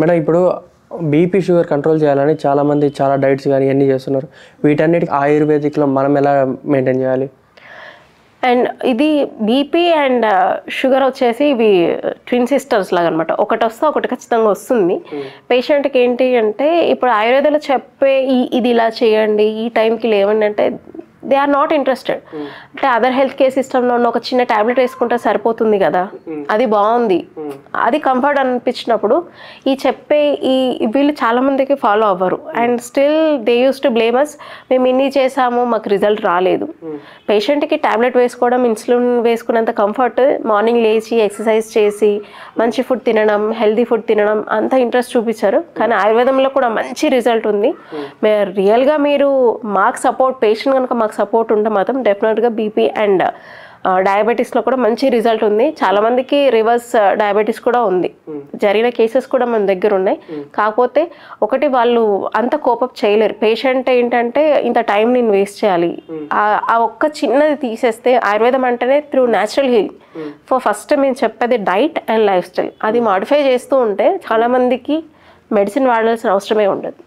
Madam ఇప్పుడు BP sugar control చేయాలని చాలామంది చాలా డైట్స్ కానీ ఇవన్నీ చేస్తున్నారు. వీటన్నిటికి ఆయుర్వేదిక్లో మనం ఎలా మెయింటైన్ చేయాలి? అండ్ ఇది బీపీ అండ్ షుగర్ వచ్చేసి ఇవి ట్విన్ సిస్టర్స్ లాగా అనమాట. ఒకటి వస్తే ఒకటి ఖచ్చితంగా వస్తుంది. పేషెంట్కి ఏంటి అంటే ఇప్పుడు ఆయుర్వేదంలో చెప్పే ఇది ఇలా చేయండి, ఈ టైంకి లేవండి అంటే దే ఆర్ నాట్ ఇంట్రెస్టెడ్. అంటే అదర్ హెల్త్ కేర్ సిస్టంలో ఉన్న ఒక చిన్న ట్యాబ్లెట్ వేసుకుంటే సరిపోతుంది కదా, అది బాగుంది, అది కంఫర్ట్ అనిపించినప్పుడు ఈ చెప్పే వీళ్ళు చాలామందికి ఫాలో అవ్వరు. And still they use to blame us, మేము ఇన్ని చేసాము మాకు రిజల్ట్ రాలేదు. పేషెంట్కి ట్యాబ్లెట్ వేసుకోవడం, ఇన్సులిన్ వేసుకున్నంత కంఫర్ట్ మార్నింగ్ లేచి ఎక్సర్సైజ్ చేసి మంచి ఫుడ్ తినడం, హెల్దీ ఫుడ్ తినడం అంత ఇంట్రెస్ట్ చూపించారు. కానీ ఆయుర్వేదంలో కూడా మంచి రిజల్ట్ ఉంది. రియల్గా మీరు మాకు సపోర్ట్, పేషెంట్ కనుక మాకు సపోర్ట్ ఉంటే మాత్రం డెఫినెట్గా బీపీ అండ్ డయాబెటీస్లో కూడా మంచి రిజల్ట్ ఉంది. చాలామందికి రివర్స్ డయాబెటీస్ కూడా ఉంది, జరిగిన కేసెస్ కూడా మన దగ్గర ఉన్నాయి. కాకపోతే ఒకటి వాళ్ళు అంత కోపప్ చేయలేరు. పేషెంట్ ఏంటంటే ఇంత టైం నేను వేస్ట్ చేయాలి, ఆ ఒక్క చిన్నది తీసేస్తే ఆయుర్వేదం అంటేనే త్రూ న్యాచురల్ హీలింగ్. ఫస్ట్ మేము చెప్పేది డైట్ అండ్ లైఫ్ స్టైల్, అది మాడిఫై చేస్తూ ఉంటే చాలామందికి మెడిసిన్ వాడాల్సిన అవసరమే ఉండదు.